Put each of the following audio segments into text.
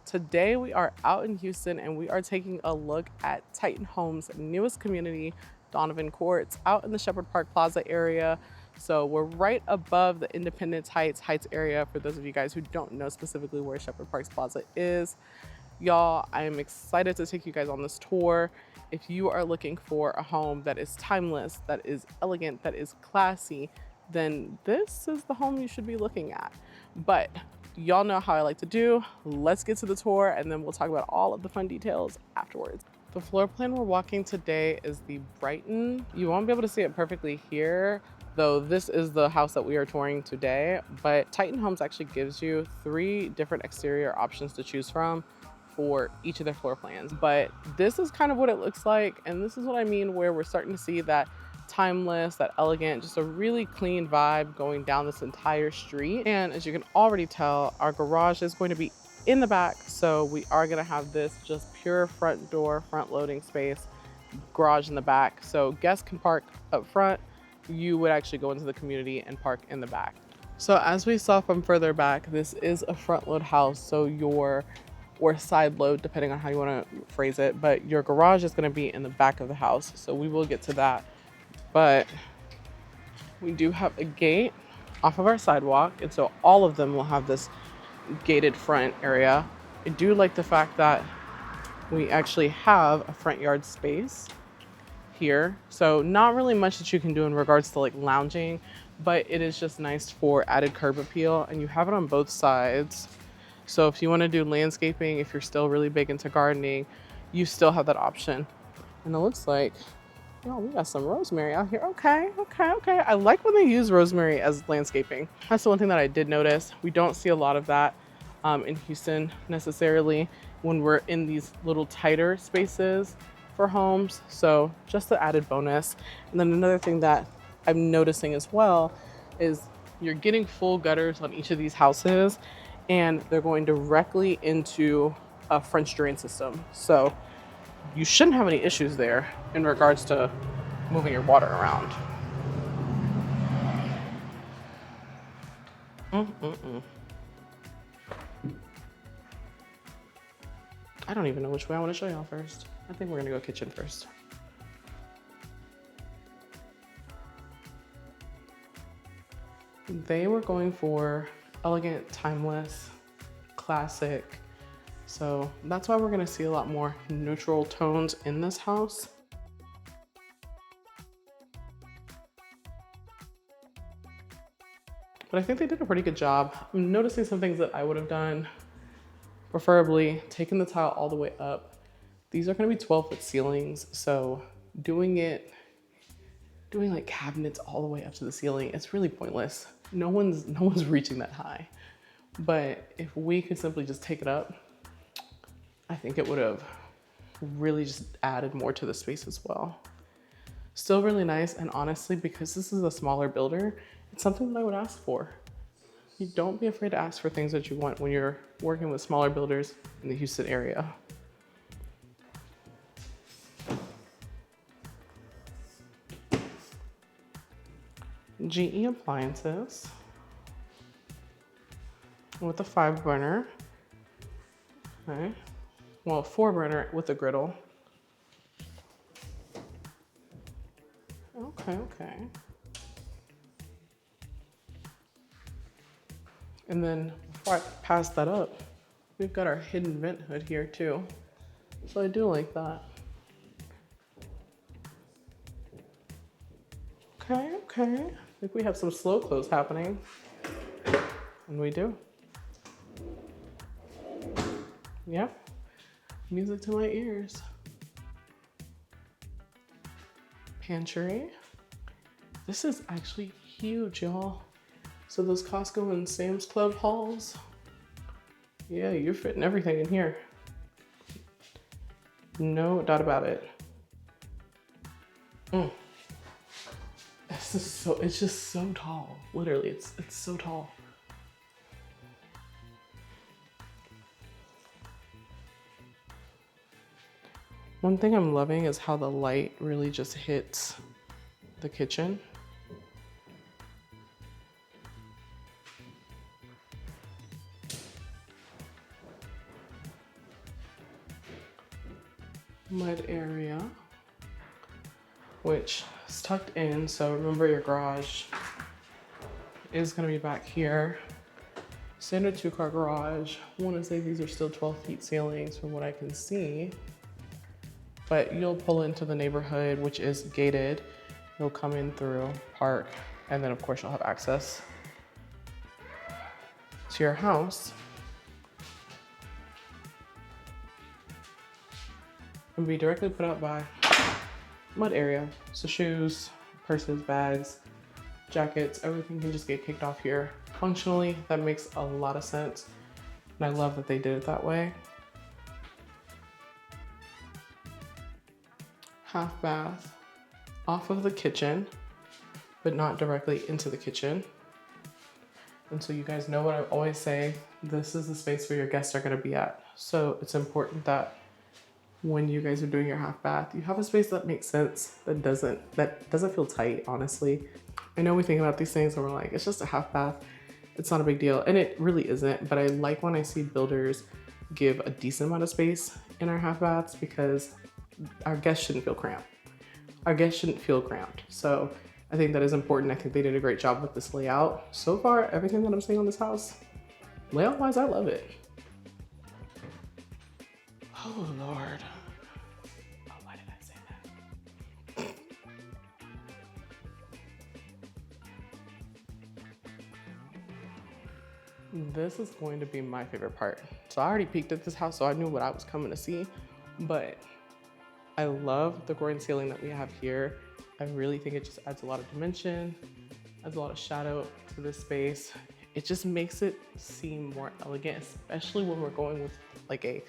Today we are out in Houston and we are taking a look at Titan Homes' newest community, Donovan Court. It's out in the Shepherd Park Plaza area. So we're right above the Independence Heights area, for those of you guys who don't know specifically where Shepherd Park Plaza is. Y'all, I am excited to take you guys on this tour. If you are looking for a home that is timeless, that is elegant, that is classy, then this is the home you should be looking at. But y'all know how I like to do. Let's get to the tour and then we'll talk about all of the fun details afterwards. The floor plan we're walking today is the Brighton. You won't be able to see it perfectly here, though this is the house that we are touring today. But Titan Homes actually gives you 3 different exterior options to choose from for each of their floor plans. But this is kind of what it looks like. And this is what I mean where we're starting to see that timeless, that elegant, just a really clean vibe going down this entire street. And as you can already tell, our garage is going to be in the back. So we are gonna have this just pure front door, front loading space, garage in the back. So guests can park up front. You would actually go into the community and park in the back. So as we saw from further back, this is a front load house. So or side load, depending on how you want to phrase it, but your garage is going to be in the back of the house. So we will get to that. But we do have a gate off of our sidewalk, and so all of them will have this gated front area. I do like the fact that we actually have a front yard space here. So not really much that you can do in regards to like lounging, but it is just nice for added curb appeal, and you have it on both sides. So if you want to do landscaping, if you're still really big into gardening, you still have that option. And it looks like, oh, we got some rosemary out here. Okay. I like when they use rosemary as landscaping. That's the one thing that I did notice. We don't see a lot of that in Houston necessarily when we're in these little tighter spaces for homes. So just the added bonus. And then another thing that I'm noticing as well is you're getting full gutters on each of these houses, and they're going directly into a French drain system. So you shouldn't have any issues there in regards to moving your water around. I don't even know which way I want to show y'all first. I think we're gonna go kitchen first. They were going for elegant, timeless, classic. So that's why we're gonna see a lot more neutral tones in this house. But I think they did a pretty good job. I'm noticing some things that I would have done, preferably taking the tile all the way up. These are gonna be 12-foot ceilings, so doing like cabinets all the way up to the ceiling, it's really pointless. No one's reaching that high. But if we could simply just take it up, I think it would have really just added more to the space as well. Still really nice, and honestly, because this is a smaller builder, it's something that I would ask for. You don't be afraid to ask for things that you want when you're working with smaller builders in the Houston area. GE appliances with a 5-burner. Okay. Well, 4-burner with a griddle. Okay. And then before I pass that up, we've got our hidden vent hood here too. So I do like that. Okay. I think we have some slow close happening. And we do. Yep. Music to my ears. Pantry. This is actually huge, y'all. So those Costco and Sam's Club hauls, yeah, you're fitting everything in here. No doubt about it. It's just so tall. Literally, it's so tall. One thing I'm loving is how the light really just hits the kitchen. mud area, which is tucked in. So remember, your garage is gonna be back here. Standard 2-car garage. I wanna say these are still 12 feet ceilings from what I can see. But you'll pull into the neighborhood, which is gated. You'll come in through, park, and then of course you'll have access to your house. And be directly put out by mud area. So shoes, purses, bags, jackets, everything can just get kicked off here. Functionally, that makes a lot of sense. And I love that they did it that way. Half bath off of the kitchen, but not directly into the kitchen. And so you guys know what I always say, this is the space where your guests are gonna be at. So it's important that when you guys are doing your half bath, you have a space that makes sense, that doesn't feel tight, honestly. I know we think about these things and we're like, it's just a half bath, it's not a big deal. And it really isn't, but I like when I see builders give a decent amount of space in our half baths, because our guests shouldn't feel cramped. Our guests shouldn't feel cramped. So I think that is important. I think they did a great job with this layout. So far, everything that I'm seeing on this house, layout-wise, I love it. Oh, Lord. Oh, why did I say that? This is going to be my favorite part. So I already peeked at this house, so I knew what I was coming to see, but I love the groin ceiling that we have here. I really think it just adds a lot of dimension, adds a lot of shadow to this space. It just makes it seem more elegant, especially when we're going with like a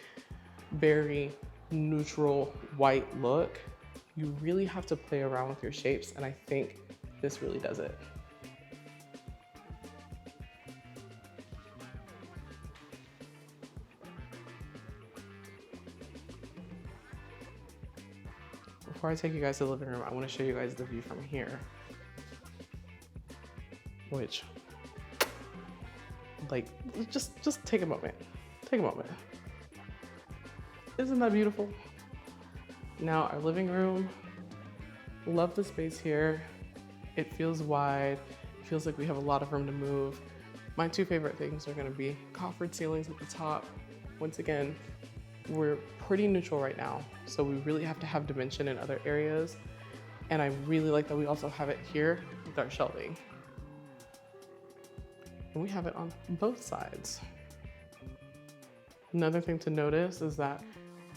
very neutral white look. You really have to play around with your shapes, and I think this really does it. Before I take you guys to the living room, I want to show you guys the view from here. Which, like, just take a moment. Take a moment. Isn't that beautiful? Now our living room, love the space here. It feels wide. It feels like we have a lot of room to move. My two favorite things are gonna be coffered ceilings at the top. Once again, we're pretty neutral right now, so we really have to have dimension in other areas. And I really like that we also have it here with our shelving. And we have it on both sides. Another thing to notice is that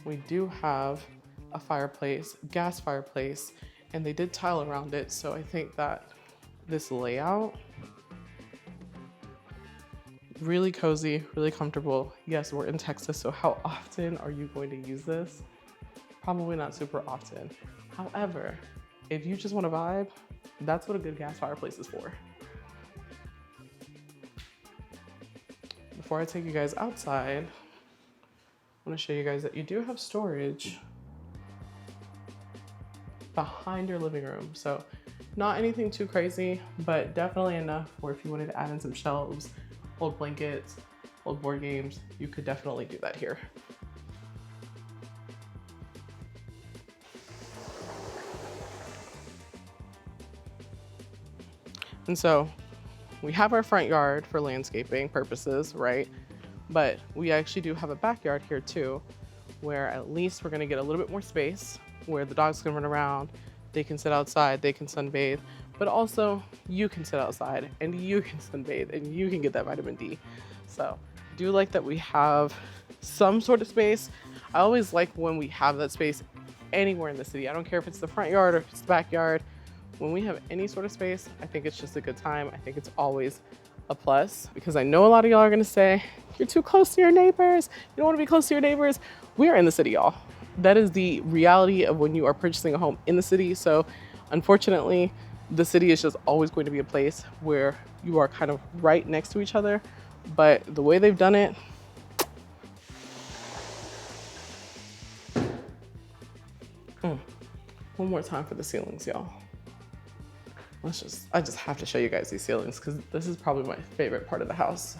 we do have a fireplace, gas fireplace, and they did tile around it. So I think that this layout, really cozy, really comfortable. Yes, we're in Texas, so how often are you going to use this? Probably not super often. However, if you just want to vibe, that's what a good gas fireplace is for. Before I take you guys outside, I want to show you guys that you do have storage behind your living room. So not anything too crazy, but definitely enough where if you wanted to add in some shelves, old blankets, old board games, you could definitely do that here. And so we have our front yard for landscaping purposes, right? But we actually do have a backyard here too, where at least we're gonna get a little bit more space where the dogs can run around, they can sit outside, they can sunbathe, but also you can sit outside and you can sunbathe and you can get that vitamin D. So I do like that we have some sort of space. I always like when we have that space anywhere in the city. I don't care if it's the front yard or if it's the backyard. When we have any sort of space, I think it's just a good time. I think it's always a plus, because I know a lot of y'all are gonna say, you're too close to your neighbors. You don't wanna be close to your neighbors. We're in the city, y'all. That is the reality of when you are purchasing a home in the city. So unfortunately, the city is just always going to be a place where you are kind of right next to each other. But the way they've done it, one more time for the ceilings, y'all. I just have to show you guys these ceilings because this is probably my favorite part of the house.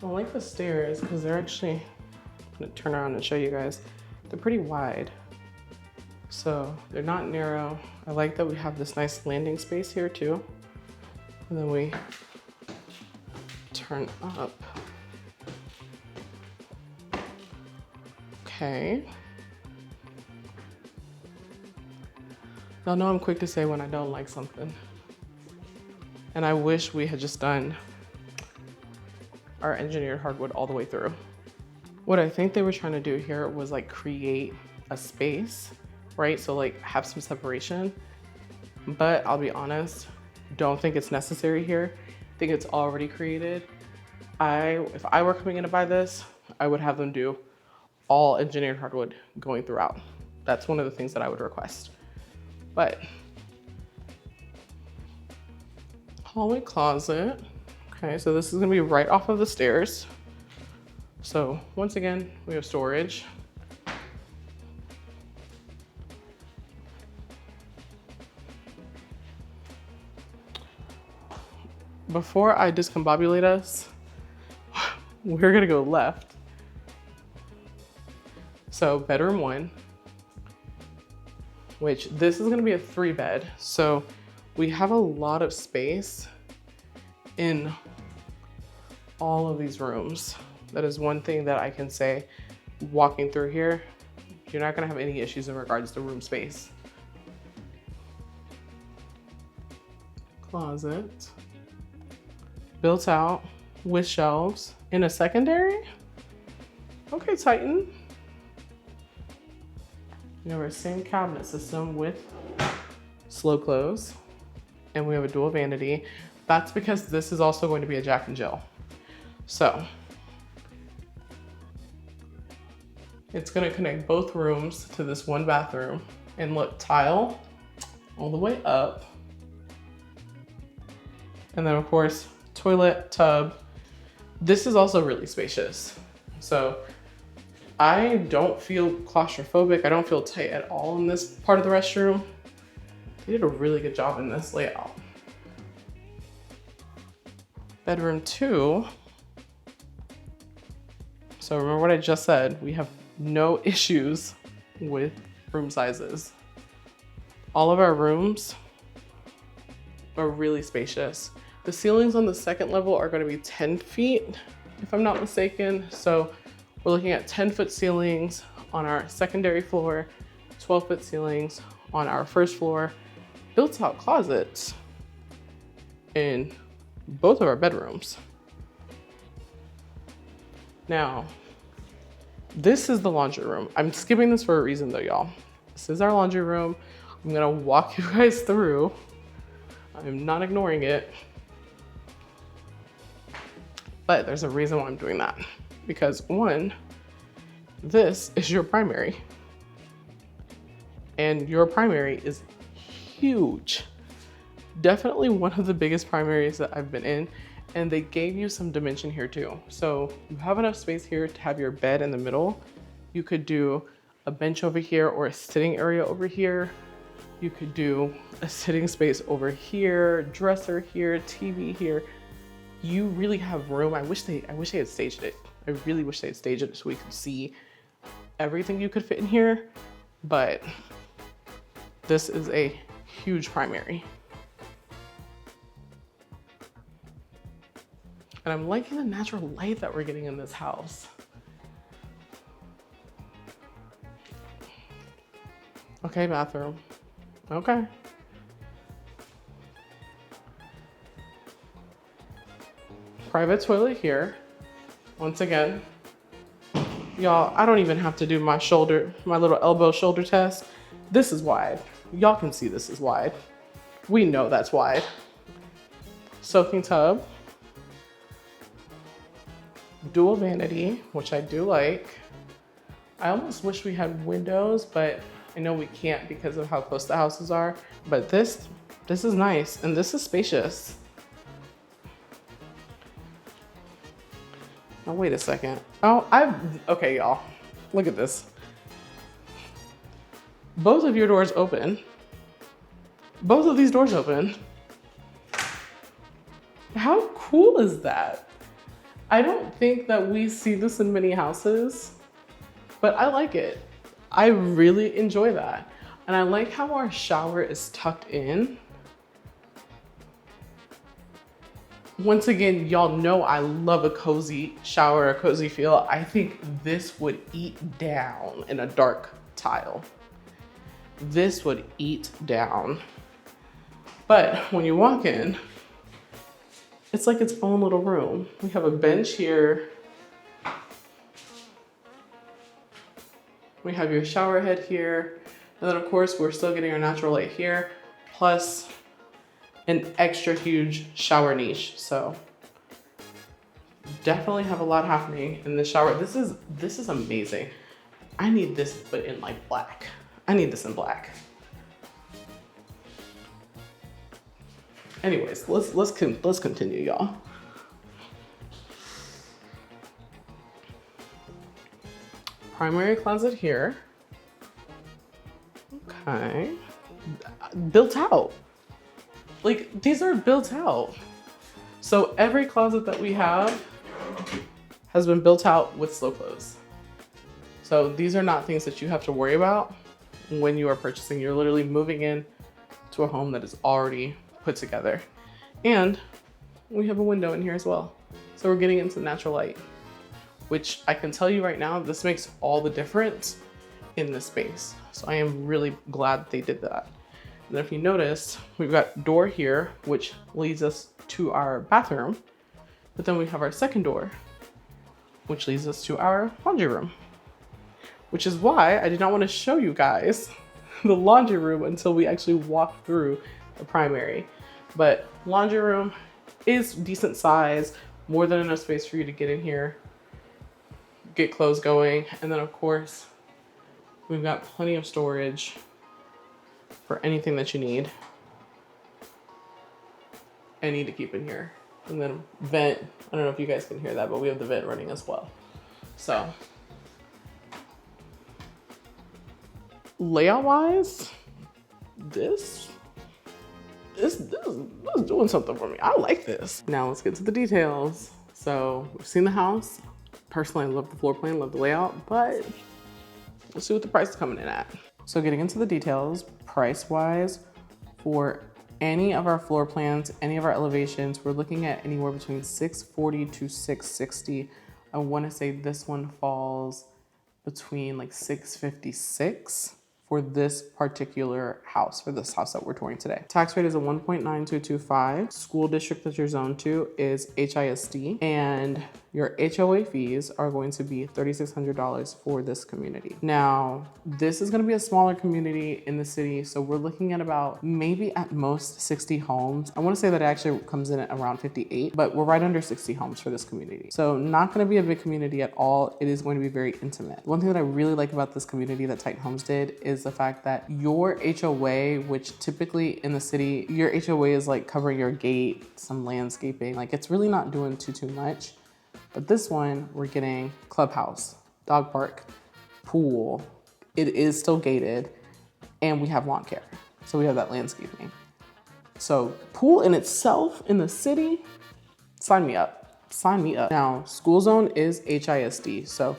I like the stairs because they're actually, I'm gonna turn around and show you guys. They're pretty wide. So they're not narrow. I like that we have this nice landing space here too. And then we turn up. Okay. Y'all know I'm quick to say when I don't like something. And I wish we had just done our engineered hardwood all the way through. What I think they were trying to do here was like create a space, right? So like have some separation, but I'll be honest, don't think it's necessary here. I think it's already created. If I were coming in to buy this, I would have them do all engineered hardwood going throughout. That's one of the things that I would request. But hallway closet. Okay, so this is gonna be right off of the stairs. So once again, we have storage. Before I discombobulate us, we're gonna go left. So bedroom 1, which this is gonna be a 3-bed. So we have a lot of space in all of these rooms. That is one thing that I can say walking through here. You're not gonna have any issues in regards to room space. Closet. Built out with shelves in a secondary. Okay, Titan. We have our same cabinet system with slow close, and we have a dual vanity. That's because this is also going to be a Jack and Jill. So it's gonna connect both rooms to this one bathroom, and look, tile all the way up. And then of course, toilet, tub. This is also really spacious. So I don't feel claustrophobic. I don't feel tight at all in this part of the restroom. They did a really good job in this layout. Bedroom 2. So remember what I just said, we have no issues with room sizes. All of our rooms are really spacious. The ceilings on the second level are going to be 10 feet, if I'm not mistaken. So we're looking at 10-foot ceilings on our secondary floor, 12-foot ceilings on our first floor, built-out closets in both of our bedrooms. Now, this is the laundry room. I'm skipping this for a reason though, y'all. This is our laundry room. I'm gonna walk you guys through. I'm not ignoring it. But there's a reason why I'm doing that. Because one, this is your primary. And your primary is huge. Definitely one of the biggest primaries that I've been in. And they gave you some dimension here too. So you have enough space here to have your bed in the middle. You could do a bench over here or a sitting area over here. You could do a sitting space over here, dresser here, TV here. You really have room. I wish they had staged it. I really wish they had staged it so we could see everything you could fit in here. But this is a huge primary. And I'm liking the natural light that we're getting in this house. Okay, bathroom. Okay. Private toilet here. Once again, y'all, I don't even have to do my little elbow shoulder test. This is wide. Y'all can see this is wide. We know that's wide. Soaking tub. Dual vanity, which I do like. I almost wish we had windows, but I know we can't because of how close the houses are. But this is nice, and this is spacious. Now wait a second. Okay, y'all, look at this. Both of your doors open. Both of these doors open. How cool is that? I don't think that we see this in many houses, but I like it. I really enjoy that. And I like how our shower is tucked in. Once again, y'all know I love a cozy shower, a cozy feel. I think this would eat down in a dark tile. This would eat down. But when you walk in, it's like its own little room. We have a bench here. We have your shower head here. And then of course, we're still getting our natural light here, plus an extra huge shower niche. So definitely have a lot happening in the shower. This is amazing. I need this, but in like black. I need this in black. Anyways, let's continue, y'all. Primary closet here. Okay. Built out. Like, these are built out. So every closet that we have has been built out with slow close. So these are not things that you have to worry about when you are purchasing. You're literally moving in to a home that is already put together. And we have a window in here as well. So we're getting into natural light, which I can tell you right now, this makes all the difference in this space. So I am really glad they did that. And if you notice, we've got door here, which leads us to our bathroom, but then we have our second door, which leads us to our laundry room, which is why I did not want to show you guys the laundry room until we actually walk through the primary. But laundry room is decent size, more than enough space for you to get in here, get clothes going. And then of course, we've got plenty of storage for anything that you need. I need to keep in here. And then vent, I don't know if you guys can hear that, but we have the vent running as well. So layout wise, this is doing something for me. I like this. Now let's get to the details. So we've seen the house. Personally, I love the floor plan, love the layout, but let's see what the price is coming in at. So getting into the details, price-wise, for any of our floor plans, any of our elevations, we're looking at anywhere between $640 to $660. I wanna say this one falls between like $656 for this particular house, for this house that we're touring today. Tax rate is a 1.9225. School district that you're zoned to is HISD, and your HOA fees are going to be $3,600 for this community. Now, this is gonna be a smaller community in the city, so we're looking at about maybe at most 60 homes. I wanna say that it actually comes in at around 58, but we're right under 60 homes for this community. So not gonna be a big community at all. It is going to be very intimate. One thing that I really like about this community that Titan Homes did is the fact that your HOA, which typically in the city, your HOA is like covering your gate, some landscaping, like it's really not doing too much. But this one, we're getting clubhouse, dog park, pool. It is still gated, and we have lawn care. So we have that landscaping. So pool in itself in the city, sign me up, sign me up. Now, school zone is HISD, so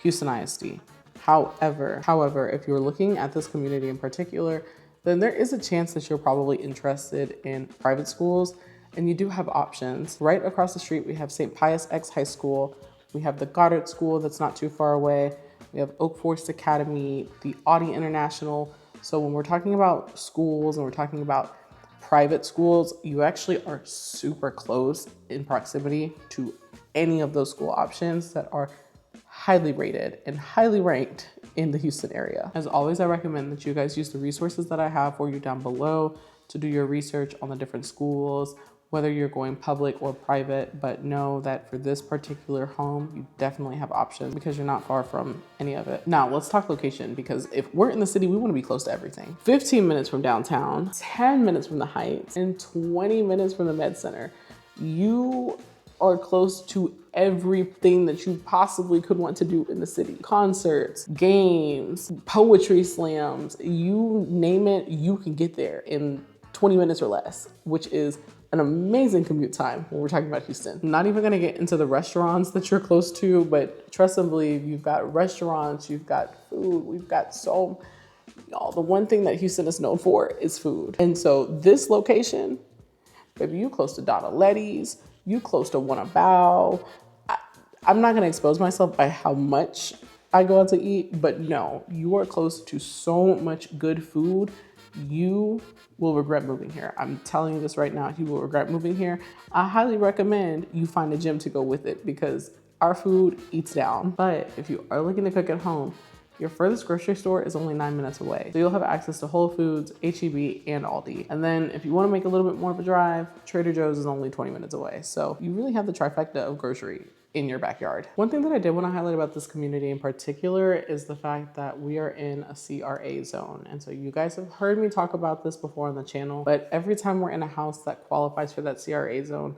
Houston ISD. However, if you're looking at this community in particular, then there is a chance that you're probably interested in private schools. And you do have options. Right across the street, we have St. Pius X High School. We have the Goddard School that's not too far away. We have Oak Forest Academy, the Audi International. So when we're talking about schools and we're talking about private schools, you actually are super close in proximity to any of those school options that are highly rated and highly ranked in the Houston area. As always, I recommend that you guys use the resources that I have for you down below to do your research on the different schools, whether you're going public or private, but know that for this particular home, you definitely have options because you're not far from any of it. Now, let's talk location, because if we're in the city, we want to be close to everything. 15 minutes from downtown, 10 minutes from the Heights, and 20 minutes from the Med Center. You are close to everything that you possibly could want to do in the city. Concerts, games, poetry slams, you name it, you can get there in 20 minutes or less, which is an amazing commute time when we're talking about Houston. I'm not even gonna get into the restaurants that you're close to, but trust and believe, you've got restaurants, you've got food, we've got so, y'all, the one thing that Houston is known for is food. And so this location, baby, you close to Donna Letty's, you close to Wanna Bow. I'm not gonna expose myself by how much I go out to eat, but no, you are close to so much good food. You will regret moving here. I'm telling you this right now, you will regret moving here. I highly recommend you find a gym to go with it because our food eats down. But if you are looking to cook at home, your furthest grocery store is only 9 minutes away. So you'll have access to Whole Foods, H-E-B, and Aldi. And then if you wanna make a little bit more of a drive, Trader Joe's is only 20 minutes away. So you really have the trifecta of grocery in your backyard. One thing that I did want to highlight about this community in particular is the fact that we are in a CRA zone. And so you guys have heard me talk about this before on the channel, but every time we're in a house that qualifies for that CRA zone,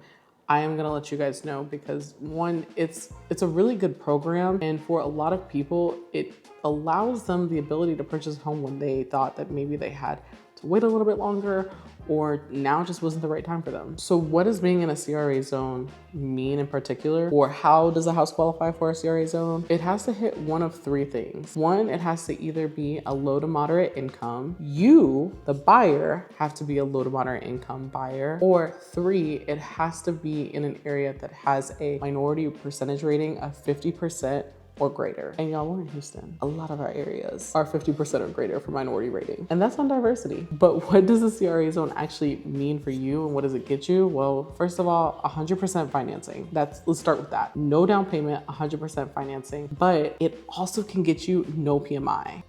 I am gonna let you guys know because one, it's a really good program. And for a lot of people, it allows them the ability to purchase a home when they thought that maybe they had to wait a little bit longer or now just wasn't the right time for them. So what does being in a CRA zone mean in particular? Or how does a house qualify for a CRA zone? It has to hit one of three things. One, it has to either be a low to moderate income. You, the buyer, have to be a low to moderate income buyer. Or three, it has to be in an area that has a minority percentage rating of 50% or greater. And y'all, we're in Houston. A lot of our areas are 50% or greater for minority rating. And that's on diversity. But what does the CRA zone actually mean for you and what does it get you? Well, first of all, 100% financing. Let's start with that. No down payment, 100% financing. But it also can get you no PMI.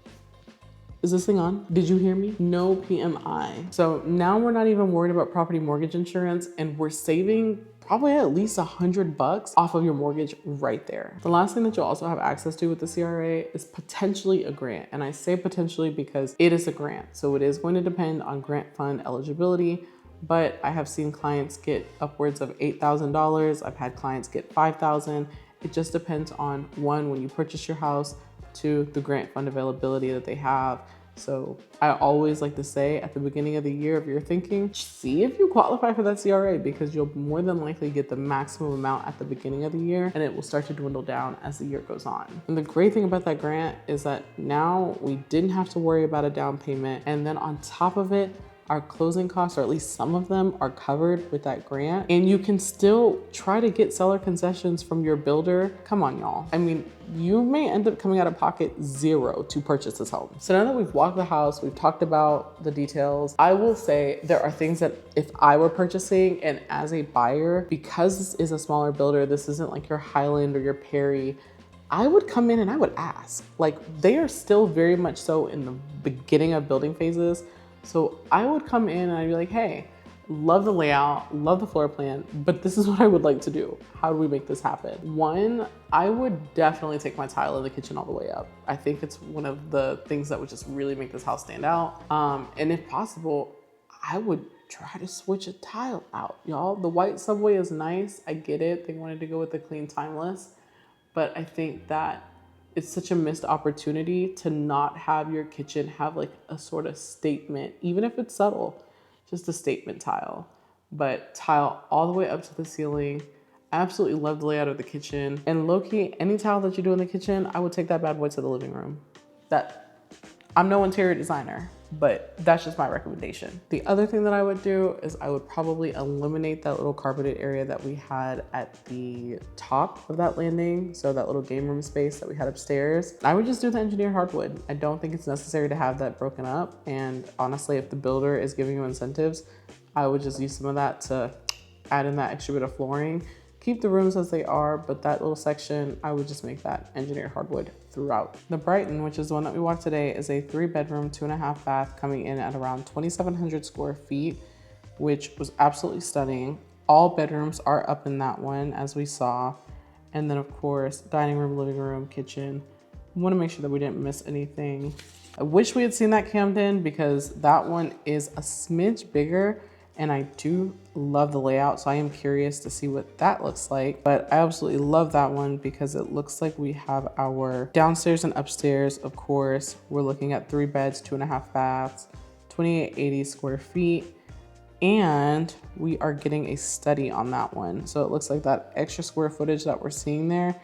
Is this thing on? Did you hear me? No PMI. So now we're not even worried about property mortgage insurance and we're saving probably at least $100 off of your mortgage right there. The last thing that you'll also have access to with the CRA is potentially a grant. And I say potentially because it is a grant. So it is going to depend on grant fund eligibility, but I have seen clients get upwards of $8,000. I've had clients get $5,000. It just depends on one, when you purchase your house, two, the grant fund availability that they have. So I always like to say at the beginning of the year, if you're thinking, see if you qualify for that CRA because you'll more than likely get the maximum amount at the beginning of the year and it will start to dwindle down as the year goes on. And the great thing about that grant is that now we didn't have to worry about a down payment. And then on top of it, our closing costs, or at least some of them, are covered with that grant. And you can still try to get seller concessions from your builder. Come on, y'all. I mean, you may end up coming out of pocket zero to purchase this home. So now that we've walked the house, we've talked about the details, I will say there are things that if I were purchasing and as a buyer, because this is a smaller builder, this isn't like your Highland or your Perry, I would come in and I would ask. Like, they are still very much so in the beginning of building phases. So I would come in and I'd be like, hey, love the layout, love the floor plan, but this is what I would like to do. How do we make this happen? One, I would definitely take my tile in the kitchen all the way up. I think it's one of the things that would just really make this house stand out. And if possible, I would try to switch a tile out, y'all. The white subway is nice. I get it. They wanted to go with the clean, timeless, but I think that it's such a missed opportunity to not have your kitchen have like a sort of statement, even if it's subtle, just a statement tile, but tile all the way up to the ceiling. I absolutely love the layout of the kitchen. And low-key, any tile that you do in the kitchen, I would take that bad boy to the living room. I'm no interior designer, but that's just my recommendation. The other thing that I would do is I would probably eliminate that little carpeted area that we had at the top of that landing. So that little game room space that we had upstairs. I would just do the engineered hardwood. I don't think it's necessary to have that broken up. And honestly, if the builder is giving you incentives, I would just use some of that to add in that extra bit of flooring. Keep the rooms as they are, but that little section, I would just make that engineered hardwood throughout. The Brighton, which is the one that we walked today, is a 3-bedroom, 2.5 bath coming in at around 2,700 square feet, which was absolutely stunning. All bedrooms are up in that one, as we saw. And then of course, dining room, living room, kitchen. We want to make sure that we didn't miss anything. I wish we had seen that Camden because that one is a smidge bigger. And I do love the layout, so I am curious to see what that looks like. But I absolutely love that one because it looks like we have our downstairs and upstairs. Of course, we're looking at 3 beds, 2.5 baths, 2,880 square feet. And we are getting a study on that one. So it looks like that extra square footage that we're seeing there,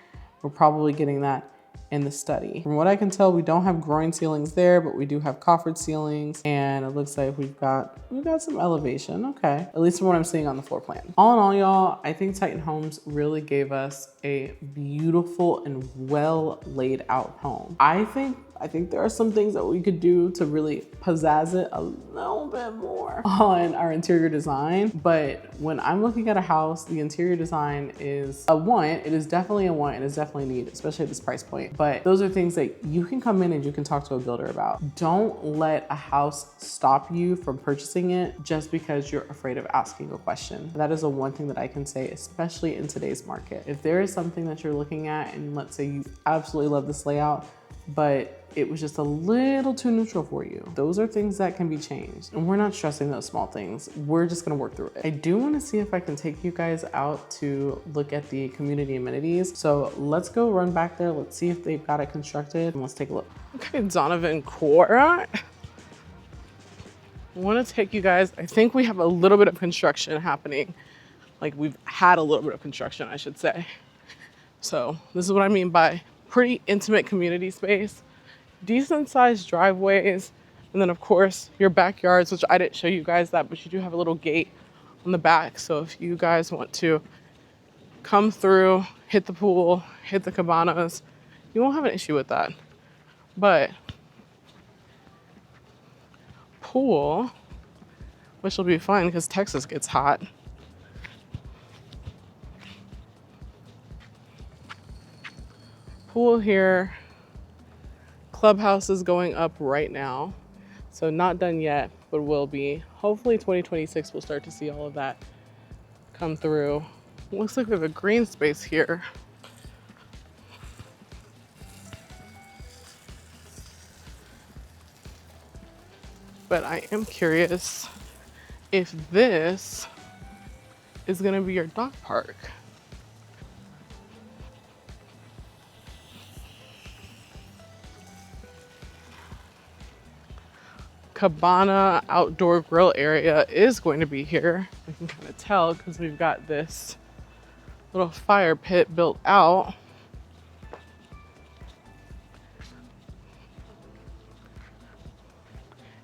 we're probably getting that in the study. From what I can tell, we don't have groin ceilings there, but we do have coffered ceilings, and it looks like we've got some elevation. Okay, at least from what I'm seeing on the floor plan. All in all, y'all, I think Titan Homes really gave us a beautiful and well laid out home. I think there are some things that we could do to really pizzazz it a little bit more on our interior design. But when I'm looking at a house, the interior design is a want. It is definitely a want and it's definitely a need, especially at this price point. But those are things that you can come in and you can talk to a builder about. Don't let a house stop you from purchasing it just because you're afraid of asking a question. That is the one thing that I can say, especially in today's market. If there is something that you're looking at and let's say you absolutely love this layout, but it was just a little too neutral for you, those are things that can be changed. And we're not stressing those small things. We're just gonna work through it. I do wanna see if I can take you guys out to look at the community amenities. So let's go run back there. Let's see if they've got it constructed and let's take a look. Okay, Donovan Court. I wanna take you guys, I think we have a little bit of construction happening. Like we've had a little bit of construction, I should say. So this is what I mean by pretty intimate community space, decent sized driveways, and then of course your backyards, which I didn't show you guys that, but you do have a little gate on the back. So if you guys want to come through, hit the pool, hit the cabanas, you won't have an issue with that. But pool, which will be fun because Texas gets hot. Pool here. Clubhouse is going up right now. So not done yet, but will be. Hopefully 2026 we'll start to see all of that come through. Looks like we have a green space here. But I am curious if this is gonna be your dog park. Cabana outdoor grill area is going to be here. I can kind of tell because we've got this little fire pit built out.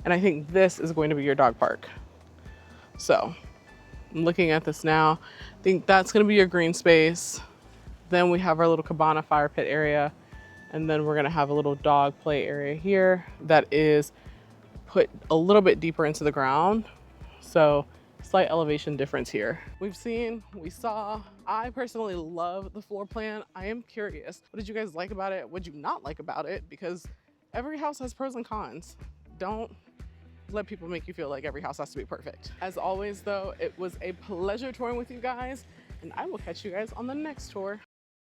And I think this is going to be your dog park. So I'm looking at this now. I think that's going to be your green space. Then we have our little cabana fire pit area. And then we're going to have a little dog play area here that is put a little bit deeper into the ground. So slight elevation difference here. We saw, I personally love the floor plan. I am curious, what did you guys like about it? What did you not like about it? Because every house has pros and cons. Don't let people make you feel like every house has to be perfect. As always though, it was a pleasure touring with you guys, and I will catch you guys on the next tour.